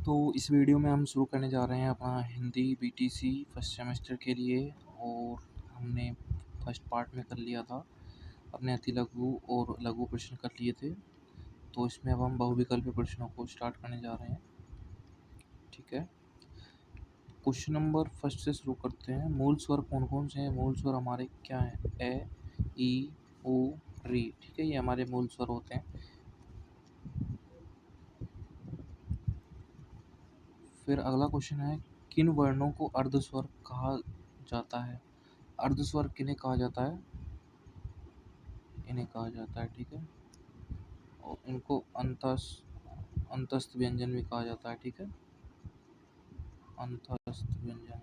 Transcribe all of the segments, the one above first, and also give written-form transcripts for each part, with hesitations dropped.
तो इस वीडियो में हम शुरू करने जा रहे हैं अपना हिंदी बीटीसी फर्स्ट सेमेस्टर के लिए। और हमने फर्स्ट पार्ट में कर लिया था, अपने अति लघु और लघु प्रश्न कर लिए थे। तो इसमें अब हम बहुविकल्पीय प्रश्नों को स्टार्ट करने जा रहे हैं। ठीक है, क्वेश्चन नंबर फर्स्ट से शुरू करते हैं। मूल स्वर कौन कौन से हैं? मूल स्वर हमारे क्या हैं? ए, ई, उ, री। ठीक है, ये हमारे मूल स्वर होते हैं। फिर अगला क्वेश्चन है, किन वर्णों को अर्धस्वर कहा जाता है? अर्धस्वर किन्हें कहा जाता है? इन्हें कहा जाता है। ठीक है, और इनको अंतस्थ व्यंजन भी कहा जाता है। ठीक है, अंतस्थ व्यंजन,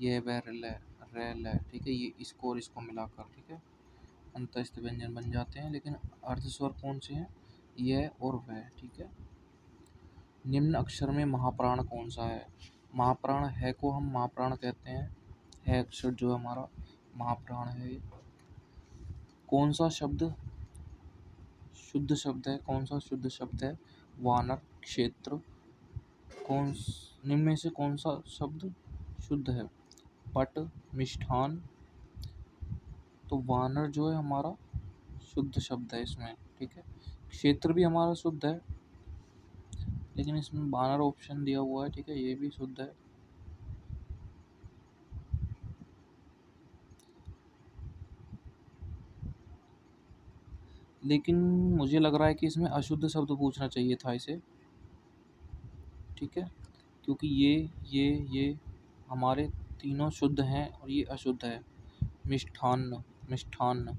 ये वह रेल है। ठीक है, ये इसको और इसको मिलाकर, ठीक है, अंतस्थ व्यंजन बन जाते हैं। लेकिन अर्धस्वर कौन से हैं? यह और वह। ठीक है, निम्न अक्षर में महाप्राण कौन सा है? महाप्राण है को हम महाप्राण कहते हैं। है अक्षर जो हमारा महाप्राण है। कौन सा शब्द शुद्ध शब्द है? कौन सा शुद्ध शब्द है? वानर, क्षेत्र। निम्न में से कौन सा शब्द शुद्ध है? पट, मिष्ठान। तो वानर जो है हमारा शुद्ध शब्द है इसमें। ठीक है, क्षेत्र भी हमारा शुद्ध है, लेकिन इसमें वानर ऑप्शन दिया हुआ है। ठीक है, ये भी शुद्ध है। लेकिन मुझे लग रहा है कि इसमें अशुद्ध शब्द पूछना चाहिए था इसे। ठीक है, क्योंकि ये हमारे तीनों शुद्ध हैं और ये अशुद्ध है। मिष्ठान्न, मिष्ठान्न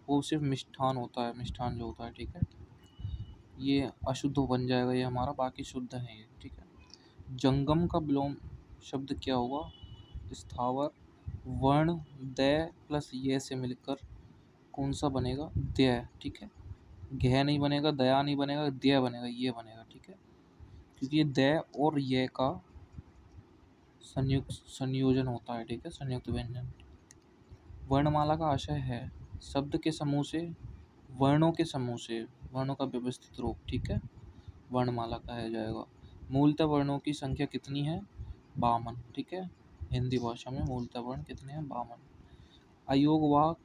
वो सिर्फ मिष्ठान होता है, मिष्ठान जो होता है। ठीक है, ये अशुद्ध बन जाएगा ये हमारा, बाकी शुद्ध है ये। ठीक है, जंगम का विलोम शब्द क्या होगा? स्थावर। वर्ण द प्लस ये से मिलकर कौन सा बनेगा? द्य। ठीक है, घ नहीं बनेगा, दया नहीं बनेगा, द्य बनेगा, ये बनेगा। ठीक है, क्योंकि ये द और ये का संयोजन होता है। ठीक है, संयुक्त व्यंजन। वर्णमाला का आशय है शब्द के समूह से, वर्णों के समूह से, वर्णों का व्यवस्थित रूप। ठीक है, वर्णमाला कहा जाएगा। मूलतः वर्णों की संख्या कितनी है? 52। ठीक है, हिंदी भाषा में मूलतः वर्ण कितने हैं? 52।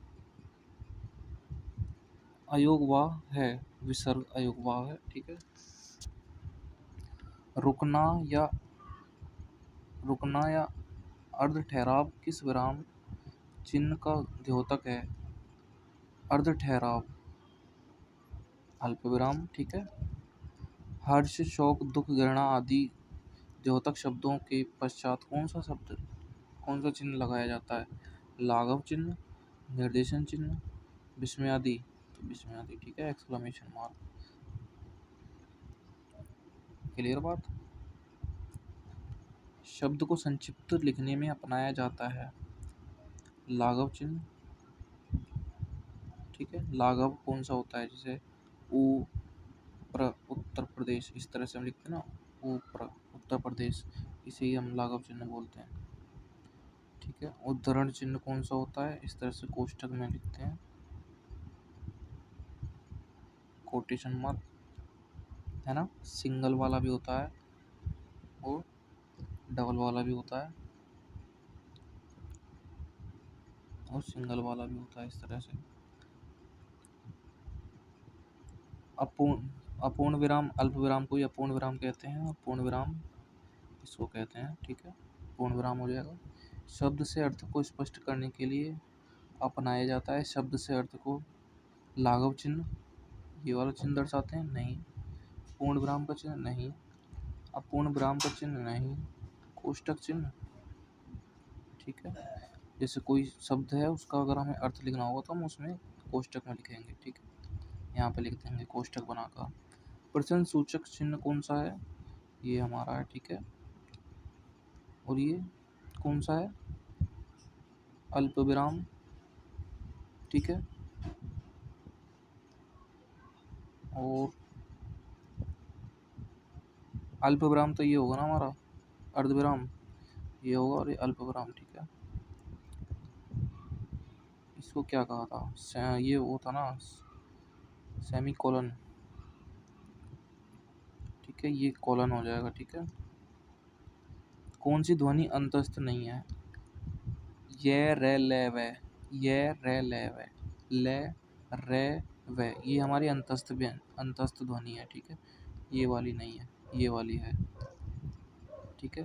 अयोगवाह है, विसर्ग अयोगवाह है। ठीक है, रुकना या अर्ध ठहराव किस विराम चिन्ह का द्योतक है? अर्ध ठहराव, अल्प विराम। ठीक है, हर्ष, शोक, दुख, घृणा आदि द्योतक शब्दों के पश्चात कौन सा चिन्ह लगाया जाता है? लाघव चिन्ह, निर्देशन चिन्ह, विस्मयादि। तो विस्मयादि। ठीक है, एक्सक्लेमेशन मार्क। क्लियर बात? शब्द को संक्षिप्त लिखने में अपनाया जाता है लाघव चिन्ह। ठीक है, लाघव कौन सा होता है? जैसे उत्तर प्रदेश, इस तरह से हम लिखते हैं ना, उत्तर प्रदेश, इसे ही हम लाघव चिन्ह बोलते हैं। ठीक है, उद्धरण चिन्ह कौन सा होता है? इस तरह से कोष्ठक में लिखते हैं, कोटेशन मार्क, है ना। सिंगल वाला भी होता है और डबल वाला भी होता है और सिंगल वाला भी होता है, इस तरह से। अपूर्ण विराम, अल्प विराम को ही अपूर्ण विराम कहते हैं और पूर्ण विराम इसको कहते हैं। ठीक है, पूर्ण विराम हो जाएगा। शब्द से अर्थ को स्पष्ट करने के लिए अपनाया जाता है शब्द से अर्थ को लाघव चिन्ह, ये वाला चिन्ह दर्शाते हैं? नहीं। पूर्ण विराम का चिन्ह? नहीं। अपूर्ण विराम का चिन्ह? नहीं। कोष्ठक चिन्ह? ठीक है, जैसे कोई शब्द है उसका अगर हमें अर्थ लिखना होगा तो हम उसमें कोष्ठक में लिखेंगे। ठीक है, यहाँ पे लिख देंगे कोष्ठक बनाकर। प्रश्न सूचक चिन्ह कौन सा है? ये हमारा है। ठीक है, और ये कौन सा है? अल्प विराम। ठीक है, और अल्प विराम तो ये होगा ना हमारा, अर्धविराम ये होगा, और ये अल्प विराम। ठीक है, इसको क्या कहा था? ये वो था ना, सेमी कोलन। ठीक ठीक है, ये कॉलन हो जाएगा। ठीक है, कौन सी ध्वनि अंतस्थ नहीं है? ये रे ले वे, ये रे ले वे, ले रे वे, ये हमारी अंतस्थ ध्वनि है। ठीक है, ये वाली नहीं है, ये वाली है। ठीक है,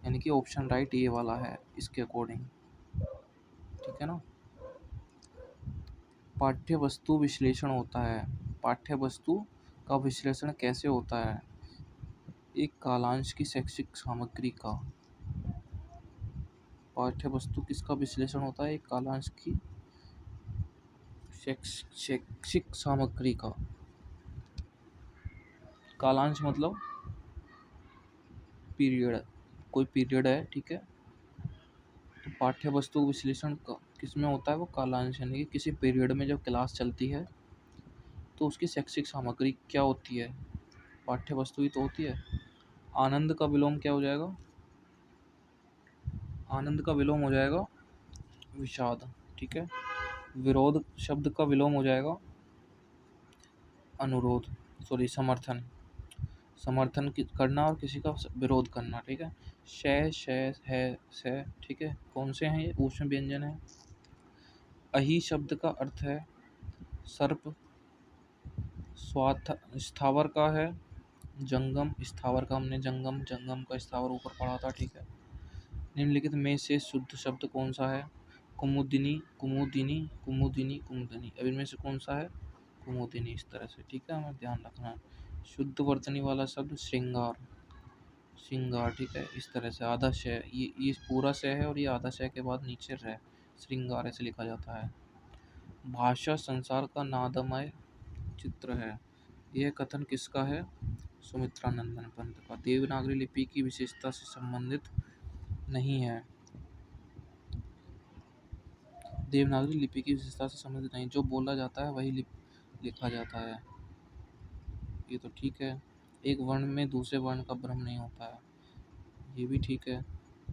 यानी कि ऑप्शन राइट ये वाला है इसके अकॉर्डिंग। ठीक है ना। पाठ्य वस्तु विश्लेषण होता है। पाठ्य वस्तु का विश्लेषण कैसे होता है? एक कालांश की शैक्षिक सामग्री का। पाठ्य वस्तु किसका विश्लेषण होता है? एक कालांश की शैक्षिक सामग्री का। कालांश मतलब पीरियड, कोई पीरियड है। ठीक है, तो पाठ्य वस्तु विश्लेषण किस में होता है? वो कालांश, यानी कि किसी पीरियड में जब क्लास चलती है तो उसकी शैक्षिक सामग्री क्या होती है? पाठ्य वस्तु ही तो होती है। आनंद का विलोम क्या हो जाएगा? आनंद का विलोम हो जाएगा विषाद। ठीक है, विरोध शब्द का विलोम हो जाएगा अनुरोध, सॉरी समर्थन। समर्थन करना और किसी का विरोध करना। ठीक है, शय, शय, है, से। ठीक है, कौन से हैं ये? ऊष्म व्यंजन है। अही शब्द का अर्थ है सर्प। स्थावर का है जंगम। स्थावर का हमने जंगम, जंगम का स्थावर ऊपर पढ़ा था। ठीक है, निम्नलिखित में से शुद्ध शब्द कौन सा है? कुमुदिनी, कुमुदिनी, कुमुदिनी, कुमुदिनी। अब इनमें से कौन सा है? कुमुदिनी। इस तरह से। ठीक है, हमें ध्यान रखना है। शुद्ध वर्तनी वाला शब्द श्रृंगार, श्रृंगार। ठीक है, इस तरह से आधा शय, ये पूरा शय है और ये आधा शय के बाद नीचे रह, श्रृंगार ऐसे लिखा जाता है। भाषा संसार का नादमय चित्र है। यह कथन किसका है? सुमित्रा नंदन पंत का। देवनागरी लिपि की विशेषता से संबंधित नहीं है। देवनागरी लिपि की विशेषता से संबंधित नहीं, जो बोला जाता है वही लिखा जाता है। ये तो ठीक है। एक वर्ण में दूसरे वर्ण का भ्रम नहीं होता है, ये भी ठीक है।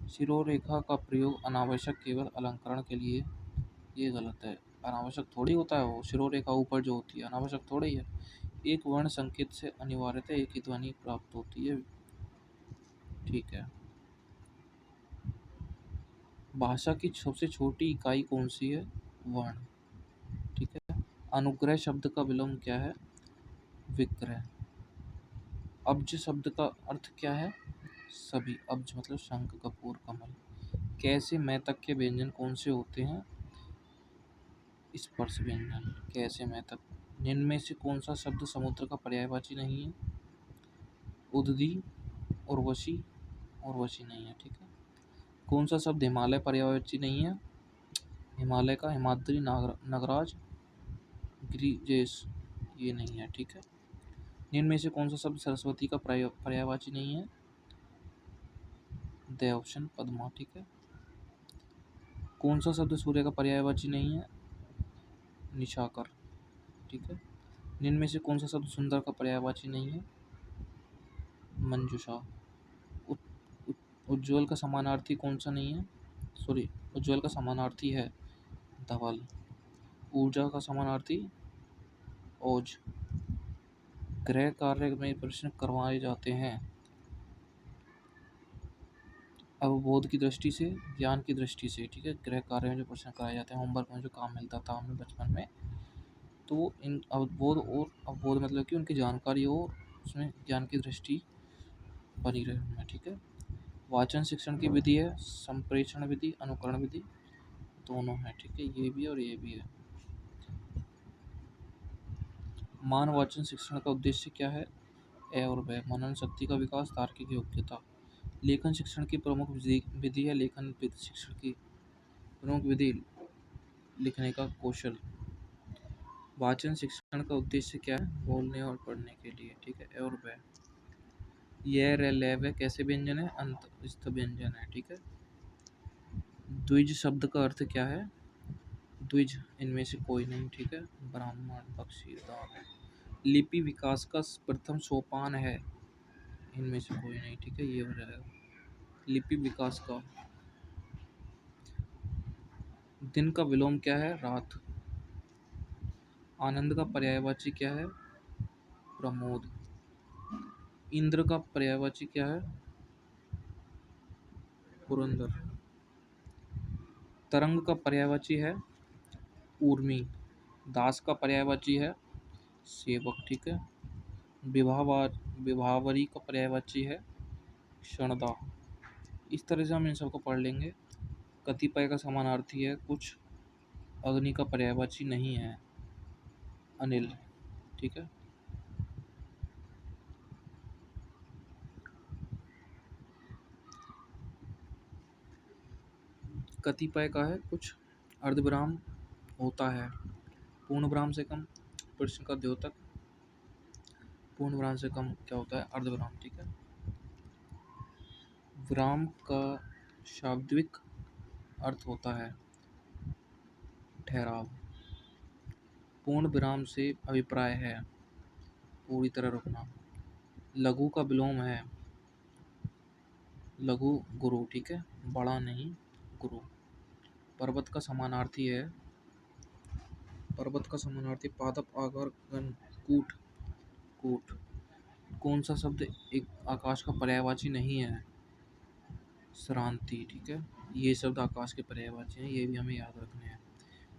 शिरोरेखा का प्रयोग अनावश्यक केवल अलंकरण के लिए, ये गलत है। अनावश्यक थोड़ी होता है वो, शिरोरेखा ऊपर जो होती है अनावश्यक थोड़ी है। एक वर्ण संकेत से अनिवार्यतः एक ही ध्वनि प्राप्त होती है। ठीक है। भाषा की सबसे छोटी इकाई कौन सी है? वर्ण। ठीक है। अनुग्रह शब्द का विलोम क्या है? विग्रह। अब्ज शब्द का अर्थ क्या है? सभी। अब्ज मतलब शंख, कपूर, कमल। कैसे मैं तक के व्यंजन कौन से होते हैं? स्पर्श व्यंजन। कैसे मैं तक। निम्न में से कौन सा शब्द समुद्र का पर्यायवाची नहीं है? उदधी, उर्वशी, उर्वशी नहीं है। ठीक है। कौन सा शब्द हिमालय पर्यायवाची नहीं है? हिमालय का हिमाद्री, नगराज, गिरिजेश, ये नहीं है। ठीक है। निम्न में से कौन सा शब्द सरस्वती का पर्यायवाची नहीं है? देवशन, पद्मा। ठीक है। कौन सा शब्द सूर्य का पर्यायवाची नहीं है? निशाकर। ठीक है। निम्न में से कौन सा शब्द सुंदर का पर्यायवाची नहीं है? मंजुषा। उज्ज्वल का समानार्थी कौन सा नहीं है? सॉरी, उज्ज्वल का समानार्थी है धवल। ऊर्जा का समानार्थी ओज। गृह कार्य में प्रश्न करवाए जाते हैं अवबोध की दृष्टि से, ज्ञान की दृष्टि से। ठीक है, गृह कार्य में जो प्रश्न कराए जाते हैं, होमवर्क में जो काम मिलता था हमें बचपन में, तो वो इन अवबोध, और अवबोध मतलब कि उनकी जानकारी हो, उसमें ज्ञान की दृष्टि बनी रहे उनमें। ठीक है। वाचन शिक्षण की विधि है संप्रेषण विधि, अनुकरण विधि, दोनों है। ठीक है, ये भी और ये भी है। मान वाचन शिक्षण का उद्देश्य क्या है? ए और ब। मनन शक्ति का विकास, तार्किक योग्यता। लेखन शिक्षण की प्रमुख विधि है लेखन शिक्षण की प्रमुख विधि लिखने का कौशल। वाचन शिक्षण का उद्देश्य क्या है? बोलने और पढ़ने के लिए। ठीक है, ए और ब। यह रे ले वे कैसे व्यंजन है? अंतस्थ व्यंजन है। ठीक है। द्विज शब्द का अर्थ क्या है? द्विज, इनमें से कोई नहीं। ठीक है। ब्राह्मण, पक्षी, दान। लिपि विकास का प्रथम सोपान है, इनमें से कोई नहीं। ठीक है, ये हो जाएगा लिपि विकास का। दिन का विलोम क्या है? रात। आनंद का पर्यायवाची क्या है? प्रमोद। इंद्र का पर्यायवाची क्या है? पुरंदर। तरंग का पर्यायवाची है ऊर्मी। दास का पर्यायवाची है सेवक, ठीक है। विभावार विभावरी का पर्यायवाची है क्षणदा। इस तरह से हम इन सबको पढ़ लेंगे। कतिपय का समानार्थी है कुछ। अग्नि का पर्यायवाची नहीं है अनिल, ठीक है। कतिपय का है कुछ। अर्धविराम होता है पूर्ण विराम से कम। प्रश्न का द्योतक पूर्ण विराम से कम क्या होता है? अर्धविराम, ठीक है। विराम का शाब्दिक अर्थ होता है ठहराव। पूर्ण विराम से अभिप्राय है पूरी तरह रुकना। लघु का विलोम है लघु गुरु, ठीक है, बड़ा नहीं गुरु। पर्वत का समानार्थी है पादप आकार गण कूट कूट। कौन सा शब्द एक आकाश का पर्यायवाची नहीं है? श्रांति, ठीक है। ये शब्द आकाश के पर्यायवाची हैं, ये भी हमें याद रखने हैं।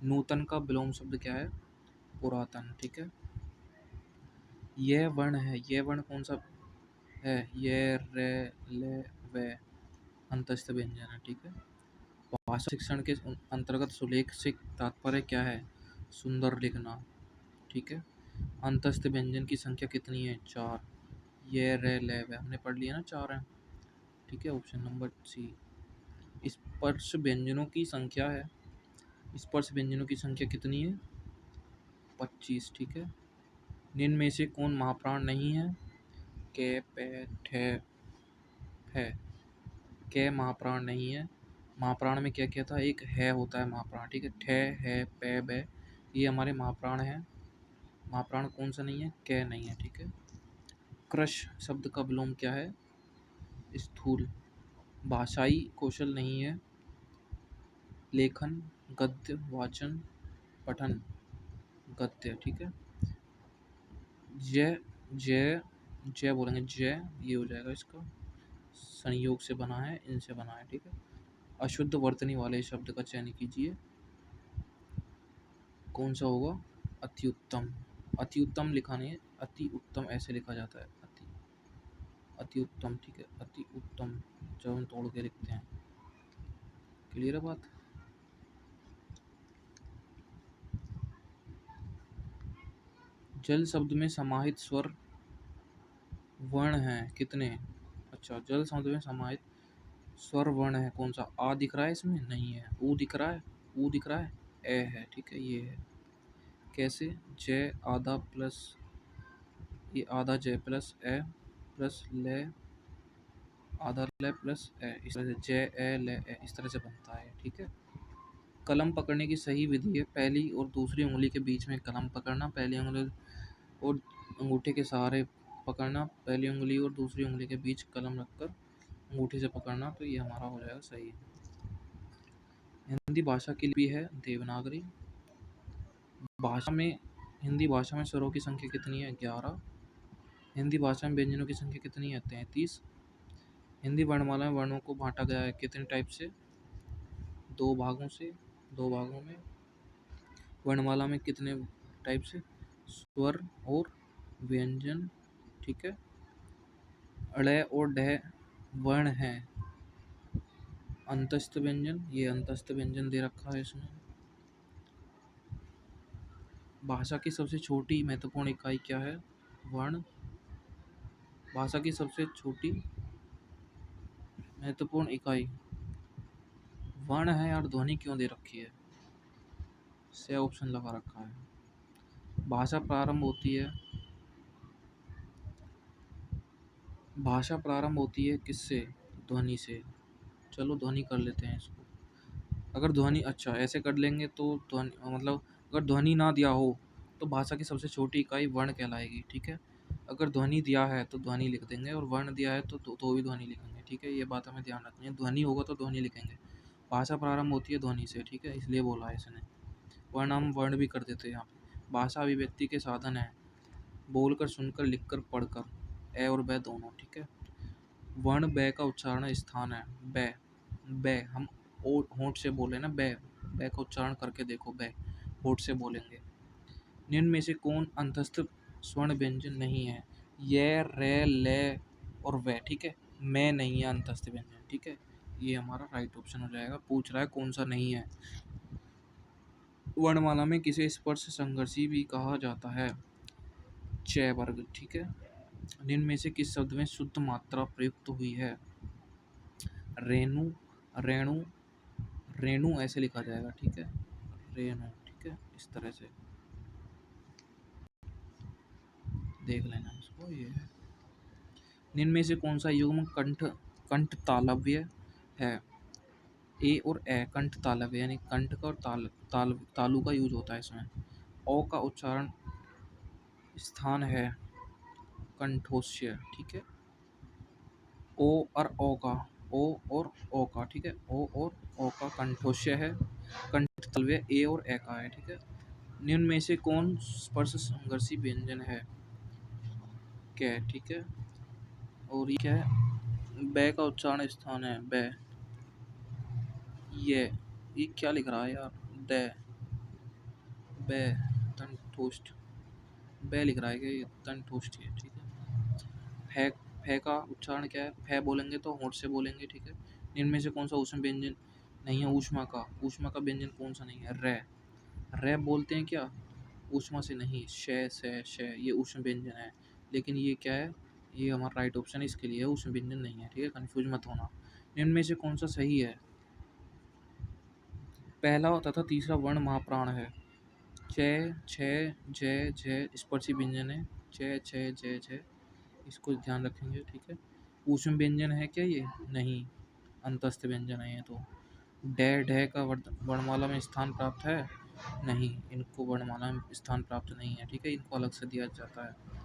नूतन का विलोम शब्द क्या है? पुरातन, ठीक है। यह वर्ण कौन सा है? ये रे ले वे अंतस्थ व्यंजन है, ठीक है। भाषा शिक्षण के अंतर्गत सुलेख से तात्पर्य क्या है? सुंदर लिखना, ठीक है। अंतस्थ व्यंजन की संख्या कितनी है? 4। ये रे ले वे हमने पढ़ लिया ना, 4 है, ठीक है। Option number C. स्पर्श व्यंजनों की संख्या है स्पर्श व्यंजनों की संख्या कितनी है? 25, ठीक है। निम्न में से कौन महाप्राण नहीं है? के पे ठे है। के महाप्राण नहीं है। महाप्राण में क्या क्या था? एक है होता है महाप्राण, ठीक है। ठे है पे बे ये हमारे महाप्राण है। महाप्राण कौन सा नहीं है? के नहीं है, ठीक है। क्रश शब्द का विलोम क्या है? स्थूल। भाषाई कौशल नहीं है लेखन, गद्य, वाचन, पठन। गद्य, ठीक है। जय जय जय बोलेंगे जय, ये हो जाएगा इसका। संयोग से बना है, इनसे बना है, ठीक है। अशुद्ध वर्तनी वाले शब्द का चयन कीजिए। कौन सा होगा? अति उत्तम। अति उत्तम लिखा नहीं है, अति उत्तम ऐसे लिखा जाता है। अति उत्तम, ठीक है। अति उत्तम जब हम तोड़ के लिखते हैं। क्लियर है बात? जल शब्द में समाहित स्वर वर्ण हैं कितने? अच्छा, जल शब्द में समाहित स्वर वर्ण है कौन सा? आ दिख रहा है इसमें? नहीं है। ऊ दिख रहा है? ऊ दिख रहा है? ए है, ठीक है, ये है। कैसे? जय आधा प्लस ये आधा जय प्लस ए प्लस ले आधा ले प्लस ए, इस तरह से जय ए ले ए इस तरह से बनता है, ठीक है। कलम पकड़ने की सही विधि है पहली और दूसरी उंगली के बीच में कलम पकड़ना। पहली उंगली और अंगूठे के सहारे पकड़ना। पहली उंगली और दूसरी उंगली के बीच कलम रखकर अंगूठे से पकड़ना, तो ये हमारा हो जाएगा सही। हिंदी भाषा की लिपि है देवनागरी। हिंदी भाषा में स्वरों की संख्या कितनी है? 11। हिंदी भाषा में व्यंजनों की संख्या कितनी है? 33। हिंदी वर्णमाला में वर्णों को बांटा गया है कितने टाइप से? 2 भागों से। 2 भागों में। वर्णमाला में कितने टाइप से? स्वर और व्यंजन, ठीक है। अड़ और ढ वर्ण है अंतस्थ व्यंजन, ये अंतस्थ व्यंजन दे रखा है इसमें। भाषा की सबसे छोटी महत्वपूर्ण इकाई क्या है? वर्ण। भाषा की सबसे छोटी महत्वपूर्ण इकाई वर्ण है और ध्वनि क्यों दे रखी है? से ऑप्शन लगा रखा है। भाषा प्रारंभ होती है किससे? ध्वनि से। चलो ध्वनि कर लेते हैं इसको। अगर ध्वनि अच्छा ऐसे कर लेंगे तो ध्वनि मतलब अगर ध्वनि ना दिया हो तो भाषा की सबसे छोटी इकाई वर्ण कहलाएगी, ठीक है। अगर ध्वनि दिया है तो ध्वनि लिख देंगे और वर्ण दिया है तो भी ध्वनि लिखेंगे, ठीक है। ये बात हमें ध्यान रखनी है। ध्वनि होगा तो ध्वनि लिखेंगे। भाषा प्रारंभ होती है ध्वनि से, ठीक है, इसलिए बोला है इसने। वर्ण हम वर्ण भी कर देते हैं यहाँ पे। भाषा अभिव्यक्ति के साधन है बोलकर, सुनकर, लिखकर, पढ़कर। ए और बै दोनों, ठीक है। वर्ण बै का उच्चारण स्थान है बै। बै हम होंठ से बोले ना, बै बै का उच्चारण करके देखो, बै होंठ से बोलेंगे। निम्न में से कौन अंतस्थ स्वर्ण व्यंजन नहीं है? ये, रे, ले और वे, ठीक है। मैं नहीं है अंतस्थ व्यंजन, ठीक है। ये हमारा राइट ऑप्शन हो जाएगा। पूछ रहा है कौन सा नहीं है। वर्णमाला में किसे स्पर्श संघर्षी भी कहा जाता है? च वर्ग, ठीक है। निम्न में से किस शब्द में शुद्ध मात्रा प्रयुक्त हुई है? रेणु, रेणु, रेणु ऐसे लिखा जाएगा, ठीक है। रेणु, ठीक है, इस तरह से देख लेना इसको। ये है। निम्न में से कौन सा युग्म कंठ कंठ तालव्य है? ए और ए कंठ तालव्य, यानी कंठ का और तालु का यूज होता है इसमें। ओ का उच्चारण स्थान है कंठोष्य, ठीक है। ओ और ओ का, ओ और ओ का, ठीक है। ओ और ओ का कंठोष्य है। कंठ तालव्य ए और ए का है, ठीक है। निम्न में से कौन स्पर्श संघर्षी व्यंजन है? क्या, ठीक है। और ये क्या है? बै का उच्चारण स्थान है बै। ये क्या लिख रहा है यार? दै, बै, तंठोष्ठ, बै लिख रहा है कि ये तंठोष्ठ है, ठीक है। फै, फै का उच्चारण क्या है? फै बोलेंगे तो होंठ से बोलेंगे, ठीक है। इनमें से कौन सा ऊष्म व्यंजन नहीं है? ऊष्मा का, ऊष्मा का व्यंजन कौन सा नहीं है? रै, रै बोलते हैं क्या? ऊष्मा से नहीं, शय, से, शय, ये ऊष्म व्यंजन है। लेकिन ये क्या है? ये हमारा राइट ऑप्शन इसके लिए है, ऊष्म व्यंजन नहीं है, ठीक है। कंफ्यूज मत होना। इनमें से कौन सा सही है? पहला तथा तीसरा वर्ण महाप्राण है। च, छ, जय, झय स्पर्शी व्यंजन है। च, छ, जय, झय, इसको ध्यान रखेंगे, ठीक है। ऊष्म व्यंजन है क्या ये? नहीं, अंतस्थ व्यंजन है ये तो। डे, ढे का वर्णमाला में स्थान प्राप्त है? नहीं, इनको वर्णमाला में स्थान प्राप्त नहीं है, ठीक है। इनको अलग से दिया जाता है।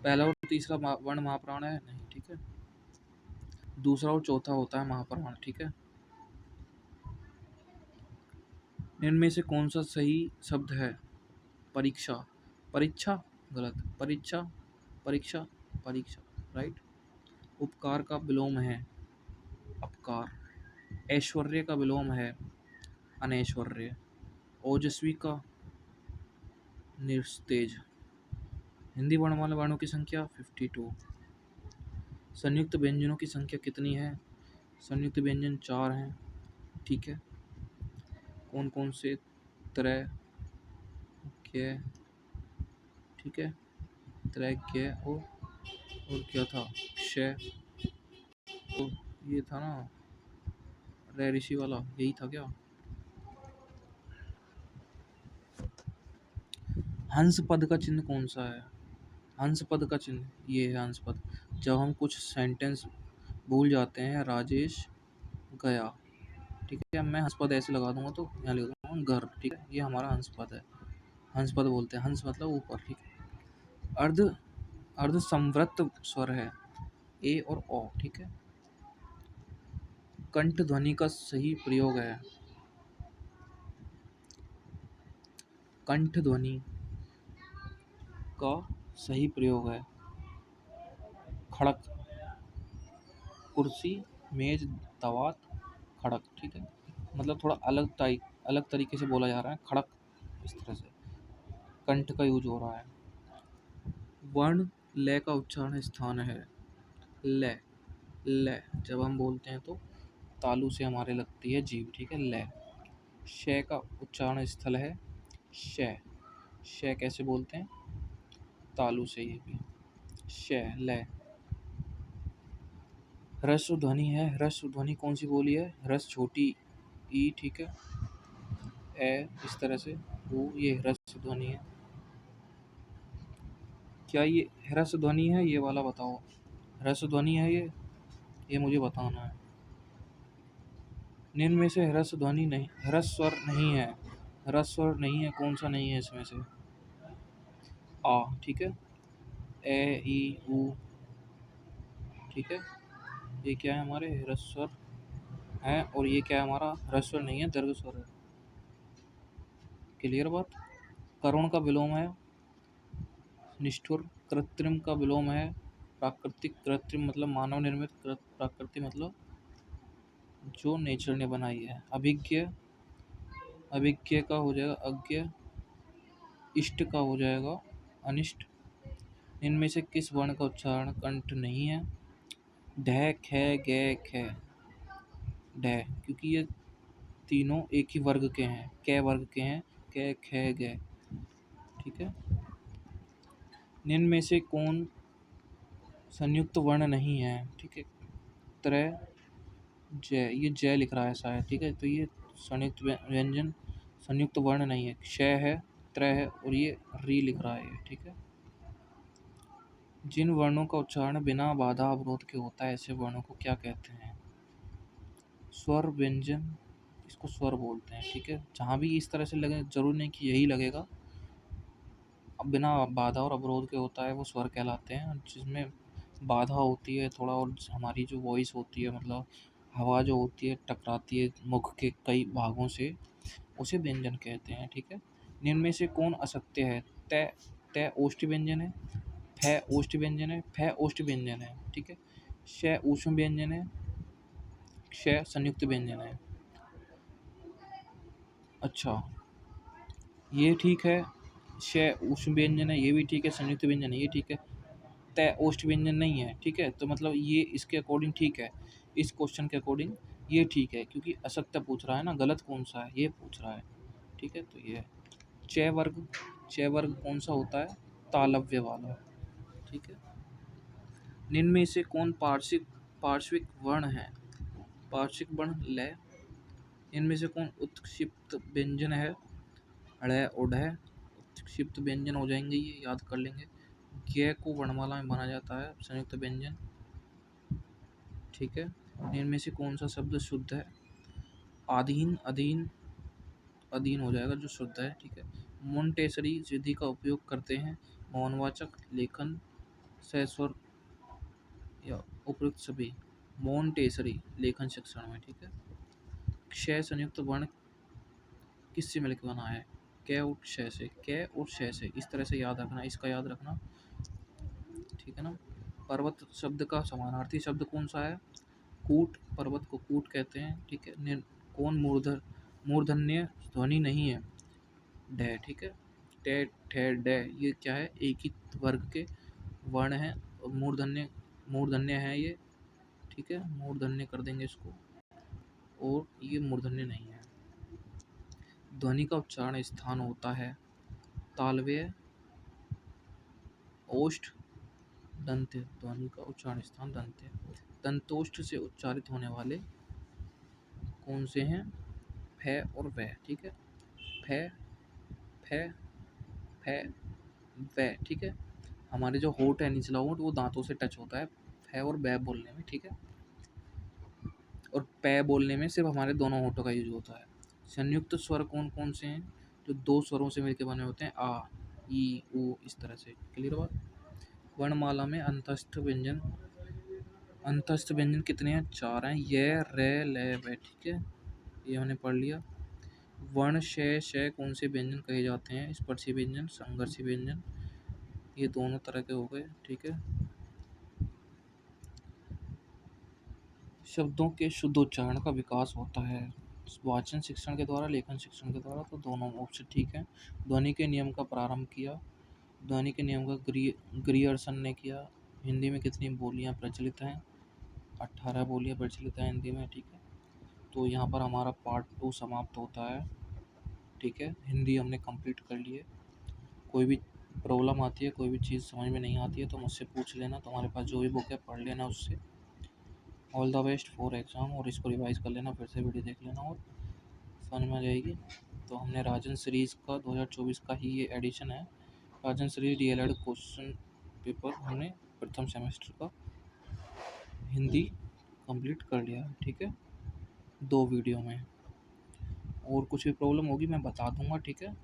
पहला और तीसरा वर्ण महाप्राण है? नहीं, ठीक है। दूसरा और चौथा होता है महाप्राण, ठीक है। इनमें से कौन सा सही शब्द है? परीक्षा, परीक्षा गलत, परीक्षा, परीक्षा, परीक्षा, राइट। उपकार का विलोम है अपकार। ऐश्वर्य का विलोम है अनैश्वर्य। ओजस्वी का निस्तेज। हिंदी वर्णमाला वर्णों की संख्या 52। संयुक्त व्यंजनों की संख्या कितनी है? संयुक्त व्यंजन 4 हैं, ठीक है। कौन कौन से? त्रय, ज्ञ, ठीक है। त्रय, ज्ञ और क्या था? क्षय, तो ये था ना रे ऋषि वाला, यही था क्या? हंस पद का चिन्ह कौन सा है? हंस पद का चिन्ह ये है, हंस पद। जब हम कुछ सेंटेंस भूल जाते हैं, राजेश गया, ठीक है। मैं हंस पद ऐसे लगा दूंगा तो यहाँ लिख दूंगा घर, ठीक है। ये हमारा हंस पद है। हंस पद बोलते हैं, हंस मतलब ऊपर, ठीक है। अर्ध अर्ध संवृत स्वर है ए और ओ, ठीक है। कंठ ध्वनि का सही प्रयोग है। कंठ ध्वनि का सही प्रयोग है खड़क, कुर्सी, मेज, दवात, खड़क, ठीक है। मतलब थोड़ा अलग तरीके से बोला जा रहा है, खड़क, इस तरह से कंठ का यूज हो रहा है। वर्ण ले का उच्चारण स्थान है ले। ले जब हम बोलते हैं तो तालु से हमारे लगती है जीभ, ठीक है। ले। शय का उच्चारण स्थल है शय। शय कैसे बोलते हैं? तालु से, ये भी शय, ले। ह्रस्व ध्वनि है। ह्रस्व ध्वनि कौन सी बोली है? ह्रस्व छोटी ई, ठीक है। ए, इस तरह से वो, ये ह्रस्व ध्वनि है। क्या ये ह्रस्व ध्वनि है? ये वाला बताओ, ह्रस्व ध्वनि है ये मुझे बताना है। निम्न में से ह्रस्व ध्वनि नहीं, ह्रस्व स्वर नहीं है, ह्रस्व स्वर नहीं है, कौन सा नहीं है इसमें से? आ, ठीक है। ए, ई, उ, ठीक है। ये क्या है? हमारे ह्रस्व स्वर है। और ये क्या है? हमारा ह्रस्व स्वर नहीं है, दीर्घ स्वर है। क्लियर बात। करुण का विलोम है निष्ठुर। कृत्रिम का विलोम है प्राकृतिक, कृत्रिम मतलब मानव निर्मित, प्राकृतिक मतलब जो नेचर ने बनाई है। अभिज्ञ, अभिज्ञ का हो जाएगा अज्ञ, इष्ट का हो जाएगा अनिष्ट। इनमें से किस वर्ण का उच्चारण कंठ नहीं है? ढ, ख, ग, ख। ढ, क्योंकि ये तीनों एक ही वर्ग के हैं, क वर्ग के हैं, क, ख, ग। ठीक है। निम्न में से कौन संयुक्त वर्ण नहीं है? ठीक है। त्र, जय, ये जय लिख रहा है शायद। ठीक है, तो ये संयुक्त व्यंजन, संयुक्त वर्ण नहीं है। क्ष है, त्र है और ये री लिख रहा है। ठीक है। जिन वर्णों का उच्चारण बिना बाधा अवरोध के होता है ऐसे वर्णों को क्या कहते हैं? स्वर व्यंजन, इसको स्वर बोलते हैं। ठीक है, जहाँ भी इस तरह से लगे, जरूर नहीं कि यही लगेगा। अब बिना बाधा और अवरोध के होता है वो स्वर कहलाते हैं। जिसमें बाधा होती है थोड़ा, और हमारी जो वॉइस होती है, मतलब हवा जो होती है टकराती है मुख के कई भागों से, उसे व्यंजन कहते हैं। ठीक है। निम्न में से कौन असत्य है? तय, तय ओष्ठी व्यंजन है। फ ओष्ठी व्यंजन है। फ ओष्ठी व्यंजन है। ठीक है। श ऊष्म व्यंजन है। क्ष संयुक्त व्यंजन है। अच्छा, ये ठीक है। श ऊष्म व्यंजन है, ये भी ठीक है। संयुक्त व्यंजन है, ये ठीक है। तय ओष्ठ व्यंजन नहीं है। ठीक है, तो मतलब ये इसके अकॉर्डिंग ठीक है, इस क्वेश्चन के अकॉर्डिंग ये ठीक है, क्योंकि असत्य पूछ रहा है ना, गलत कौन सा है ये पूछ रहा है। ठीक है, तो ये है। च वर्ग, च वर्ग कौन सा होता है? तालव्य वाला। ठीक है। निम्न में से कौन पार्श्विक, पार्श्विक वर्ण है? पार्श्विक वर्ण ल। इनमें से कौन उत्क्षिप्त व्यंजन है? अड़, उढ़। उत्क्षिप्त व्यंजन हो जाएंगे, ये याद कर लेंगे। ज्ञ को वर्णमाला में माना जाता है संयुक्त व्यंजन। ठीक है। इनमें से कौन सा शब्द शुद्ध है? आधीन, अधीन, अधीन हो जाएगा जो शुद्ध है। ठीक है। मोंटेसरी विधि का उपयोग करते हैं मौनवाचक लेखन, सहस्वर या उपयुक्त सभी। मोंटेसरी लेखन शिक्षण में। ठीक है। क्षय संयुक्त वर्ण किससे मिलकर बना है? क और क्षय से, क और क्षय से। इस तरह से याद रखना, इसका याद रखना। ठीक है ना। पर्वत शब्द का समानार्थी शब्द कौन सा है? कूट, पर्वत को कूट कहते हैं। ठीक है। कौन मूर्धन्य ध्वनि नहीं है? ड। ठीक है। टे, ठे, डे, ये क्या है? एक ही वर्ग के वर्ण है और मूर्धन्य, मूर्धन्य है ये। ठीक है, मूर्धन्य कर देंगे इसको, और ये मूर्धन्य नहीं है। ध्वनि का उच्चारण स्थान होता है तालव्य, ओष्ठ, दंत्य। ध्वनि का उच्चारण स्थान दंत्य। दंतोष्ठ से उच्चारित होने वाले कौन से हैं? फ और व। ठीक है। फ, फ, फ, व। ठीक है। हमारे जो होठ है, निचला होठ, वो दांतों से टच होता है फ और व बोलने में। ठीक है। और प बोलने में सिर्फ हमारे दोनों होठों का यूज होता है। संयुक्त स्वर कौन कौन से हैं? जो दो स्वरों से मिलकर बने होते हैं, आ, ई, उ, इस तरह से। क्लियर बात। वर्णमाला में अंतस्थ व्यंजन, अंतस्थ व्यंजन कितने हैं? 4 हैं। य, रे, ले, वे। ठीक है, ये हमने पढ़ लिया। वर्ण श, श कौन से व्यंजन कहे जाते हैं? स्पर्शी व्यंजन, संघर्षी व्यंजन। ये दोनों तरह के हो गए। ठीक है। शब्दों के शुद्ध उच्चारण का विकास होता है वाचन शिक्षण के द्वारा, लेखन शिक्षण के द्वारा, तो दोनों ऑप्शन ठीक है। ध्वनि के नियम का प्रारंभ किया, ध्वनि के नियम का ग्रियर्सन ने किया। हिंदी में कितनी बोलियां प्रचलित हैं? 18 बोलियां प्रचलित हैं हिंदी में। ठीक है, तो यहाँ पर हमारा पार्ट 2 समाप्त होता है। ठीक है, हिंदी हमने कंप्लीट कर ली है। कोई भी प्रॉब्लम आती है, कोई भी चीज़ समझ में नहीं आती है तो मुझसे पूछ लेना, तुम्हारे पास जो भी बुक है पढ़ लेना उससे। All the best for exam, और इसको रिवाइज़ कर लेना, फिर से वीडियो देख लेना और समझ में आ जाएगी। तो हमने राजन सीरीज़ का 2024 का ही ये एडिशन है। राजन सीरीज डीएलएड क्वेश्चन पेपर हमने प्रथम सेमेस्टर का हिंदी कंप्लीट कर लिया है। ठीक है, 2 वीडियो में। और कुछ भी प्रॉब्लम होगी मैं बता दूंगा। ठीक है।